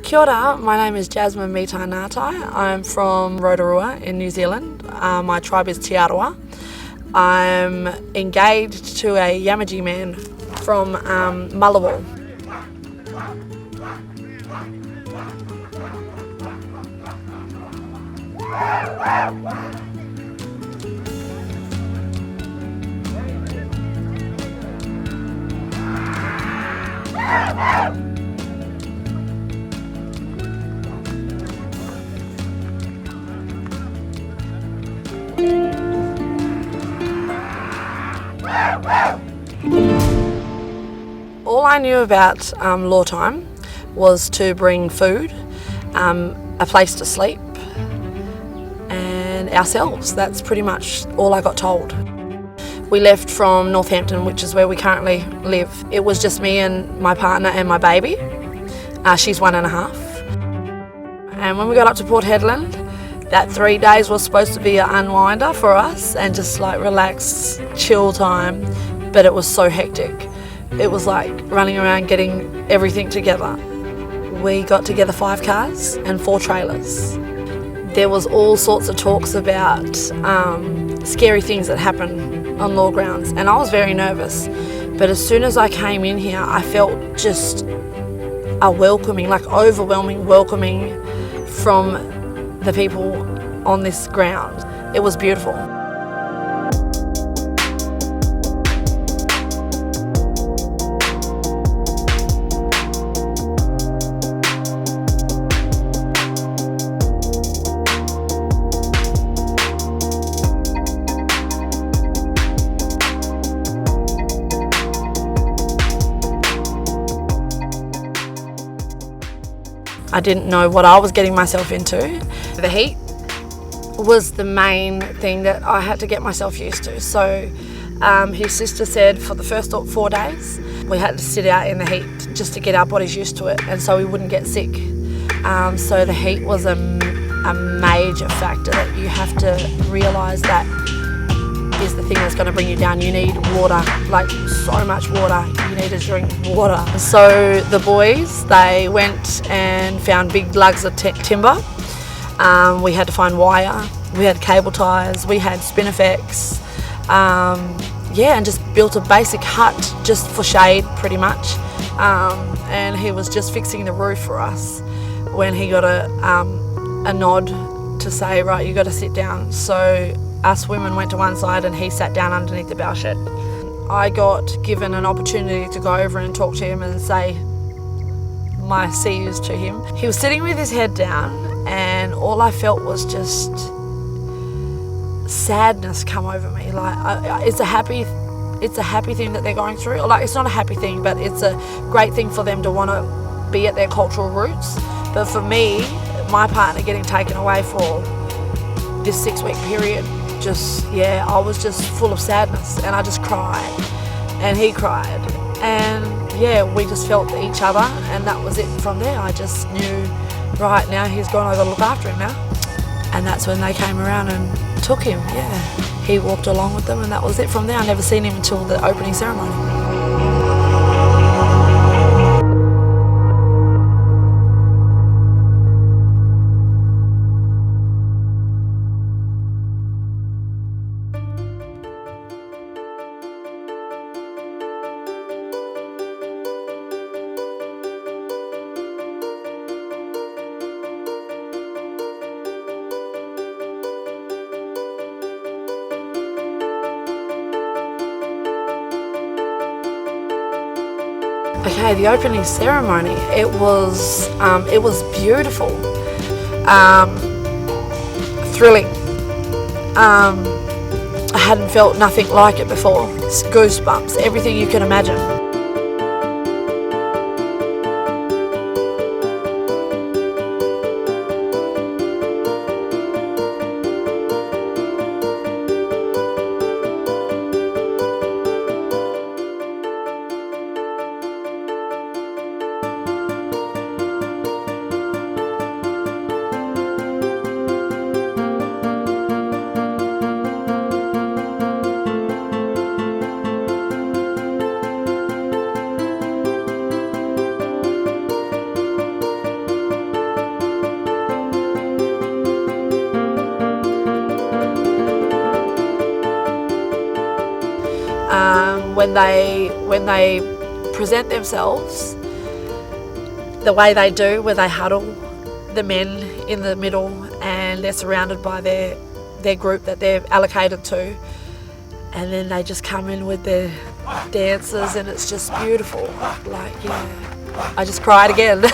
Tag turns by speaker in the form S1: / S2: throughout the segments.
S1: Kia ora, my name is Jazzie Ngatai. I'm from Rotorua in New Zealand. My tribe is Te Arawa. I'm engaged to a Yamatji man from Mullewa. All I knew about law time was to bring food, a place to sleep, and ourselves. That's pretty much all I got told. We left from Northampton, which is where we currently live. It was just me and my partner and my baby. She's 1.5. And when we got up to Port Hedland, that 3 days was supposed to be an unwinder for us and just like relax, chill time, but it was so hectic. It was like running around getting everything together. We got together 5 cars and 4 trailers. There was all sorts of talks about scary things that happen on law grounds, and I was very nervous. But as soon as I came in here, I felt just a welcoming, like overwhelming welcoming from the people on this ground. It was beautiful. I didn't know what I was getting myself into. The heat was the main thing that I had to get myself used to. So his sister said for the first 4 days, we had to sit out in the heat just to get our bodies used to it, and so we wouldn't get sick. So the heat was a major factor that you have to realise that is the thing that's going to bring you down. You need water, like so much water. You need to drink water. So the boys, they went and found big lugs of timber. We had to find wire. We had cable ties. We had spinifex. And just built a basic hut just for shade, pretty much. And he was just fixing the roof for us when he got a nod to say, right, you got to sit down. So us women went to one side and he sat down underneath the bough shed. I got given an opportunity to go over and talk to him and say my see yous to him. He was sitting with his head down, and all I felt was just sadness come over me. Like it's a happy thing that they're going through. Like, it's not a happy thing, but it's a great thing for them to want to be at their cultural roots. But for me, my partner getting taken away for this 6-week period, I was just full of sadness, and I just cried, and he cried, and we just felt each other, and that was it from there. I just knew, right, now he's gone, I've got to look after him now. And that's when they came around and took him. He walked along with them, and that was it from there. I never seen him until the opening ceremony. Okay, the opening ceremony, it was beautiful, thrilling. I hadn't felt nothing like it before. It's goosebumps, everything you can imagine. when they present themselves the way they do, where they huddle the men in the middle and they're surrounded by their group that they're allocated to, and then they just come in with their dances, and it's just beautiful. Like, yeah, I just cried again.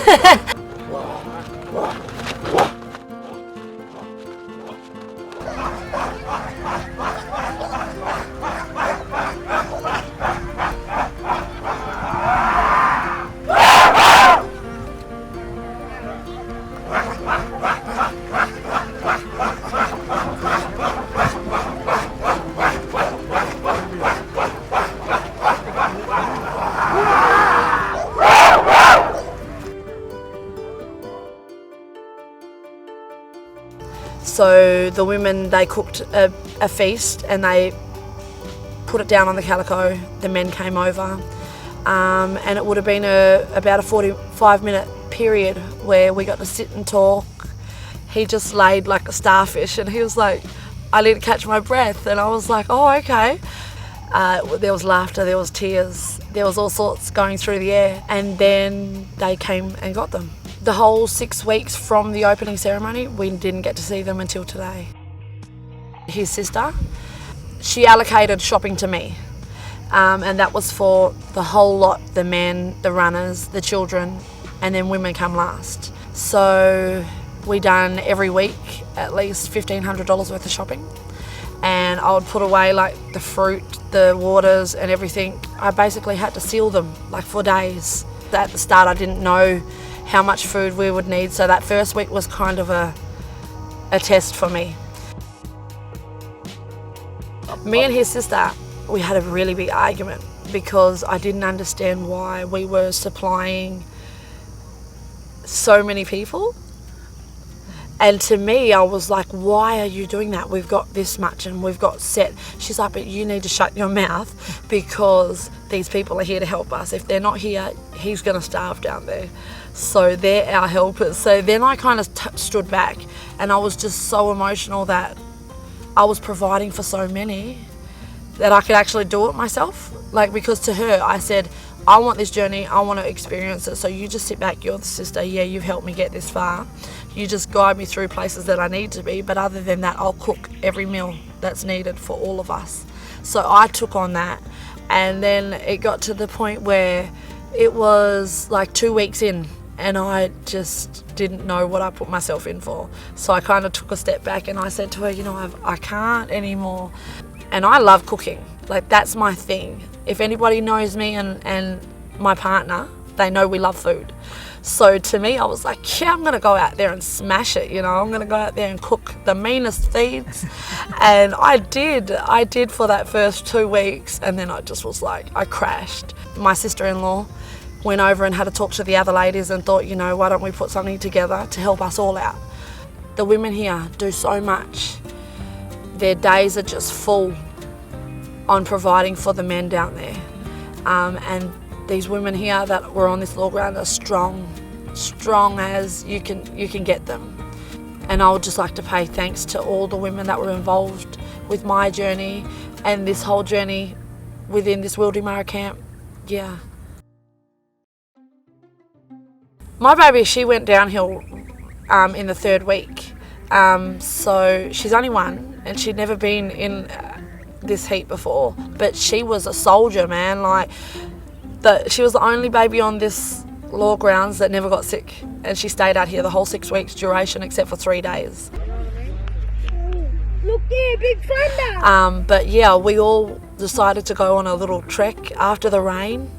S1: So the women, they cooked a feast and they put it down on the calico. The men came over, and it would have been about a 45-minute period where we got to sit and talk. He just laid like a starfish, and he was like, I need to catch my breath, and I was like, oh, okay. There was laughter, there was tears, there was all sorts going through the air, and then they came and got them. The whole 6 weeks from the opening ceremony, we didn't get to see them until today. His sister, she allocated shopping to me, and that was for the whole lot, the men, the runners, the children, and then women come last. So we done every week at least $1,500 worth of shopping, and I would put away like the fruit, the waters and everything. I basically had to seal them like for days. At the start I didn't know how much food we would need, so that first week was kind of a test for me. Me and his sister, we had a really big argument because I didn't understand why we were supplying so many people. And to me, I was like, why are you doing that? We've got this much and we've got set. She's like, but you need to shut your mouth because these people are here to help us. If they're not here, he's going to starve down there. So they're our helpers. So then I kind of stood back, and I was just so emotional that I was providing for so many that I could actually do it myself. Like, because to her, I said, I want this journey, I want to experience it. So you just sit back, you're the sister, yeah, you've helped me get this far. You just guide me through places that I need to be, but other than that, I'll cook every meal that's needed for all of us. So I took on that, and then it got to the point where it was like 2 weeks in, and I just didn't know what I put myself in for. So I kind of took a step back and I said to her, you know, I can't anymore. And I love cooking, like that's my thing. If anybody knows me and my partner, they know we love food. So to me, I was like, yeah, I'm gonna go out there and smash it, you know, I'm gonna go out there and cook the meanest feeds. And I did for that first 2 weeks, and then I just was like, I crashed. My sister-in-law went over and had a talk to the other ladies and thought, you know, why don't we put something together to help us all out? The women here do so much. Their days are just full on providing for the men down there. And these women here that were on this law ground are strong as you can get them. And I would just like to pay thanks to all the women that were involved with my journey and this whole journey within this Wirrlimurra camp. Yeah. My baby, she went downhill in the 3rd week. So she's only 1 and she'd never been in this heat before, but she was a soldier, man. Like, she was the only baby on this law grounds that never got sick, and she stayed out here the whole 6 weeks duration except for 3 days.
S2: Look there, big thunder!
S1: But yeah, we all decided to go on a little trek after the rain,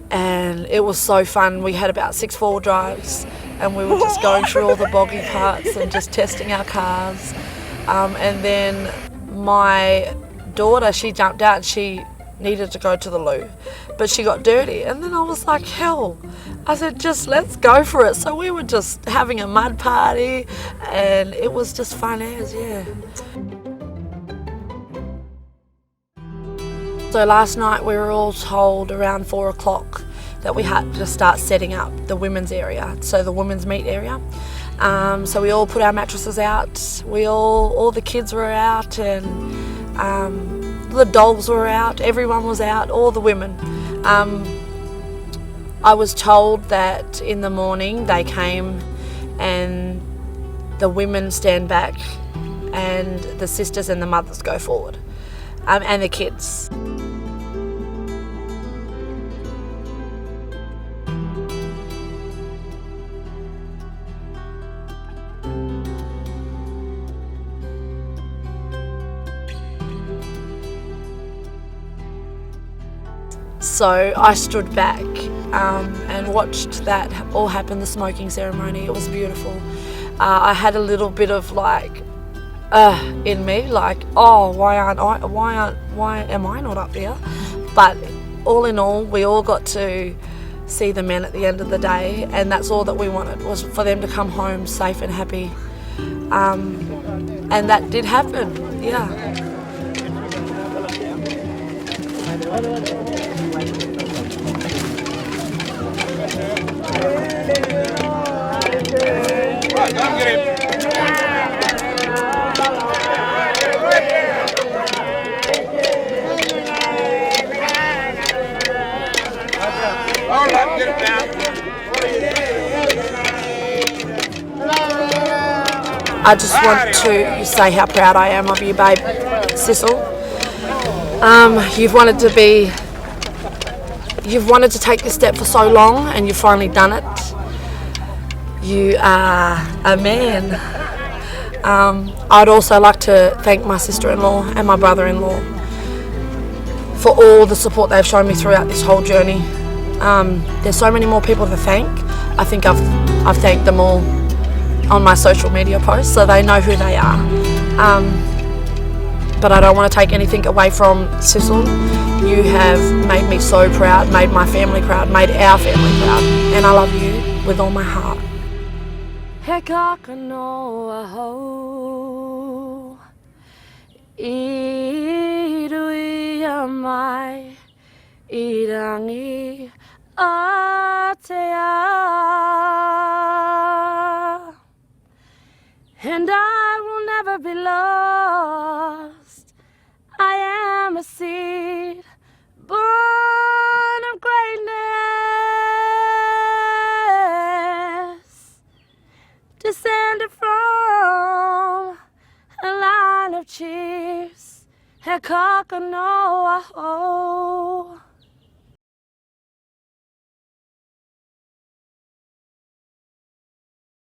S1: and it was so fun. We had about 6 4-wheel drives, and we were just going through all the boggy parts and just testing our cars. And then my daughter, she jumped out and she needed to go to the loo, but she got dirty, and then I was like, hell, I said, just let's go for it. So we were just having a mud party, and it was just fun as, yeah. So last night we were all told around 4 o'clock that we had to start setting up the women's area, so the women's meet area. So we all put our mattresses out, all the kids were out, and The dolls were out, everyone was out, all the women. I was told that in the morning they came and the women stand back and the sisters and the mothers go forward, and the kids. So I stood back and watched that all happen, the smoking ceremony. It was beautiful. I had a little bit of like, in me, like, oh, why am I not up here? But all in all, we all got to see the men at the end of the day, and that's all that we wanted, was for them to come home safe and happy. And that did happen, yeah. I just want to say how proud I am of you, babe, Cecil. You've wanted to take this step for so long, and you've finally done it. You are a man. I'd also like to thank my sister-in-law and my brother-in-law for all the support they've shown me throughout this whole journey. There's so many more people to thank. I think I've thanked them all on my social media posts, so they know who they are. But I don't want to take anything away from Cecil. You have made me so proud, made my family proud, made our family proud, and I love you with all my heart. He kaka no aho, I rui a mai, I rangi a te a. And I will never be lost. I am a seed born of greatness, descended from a line of chiefs. He kaka no aho.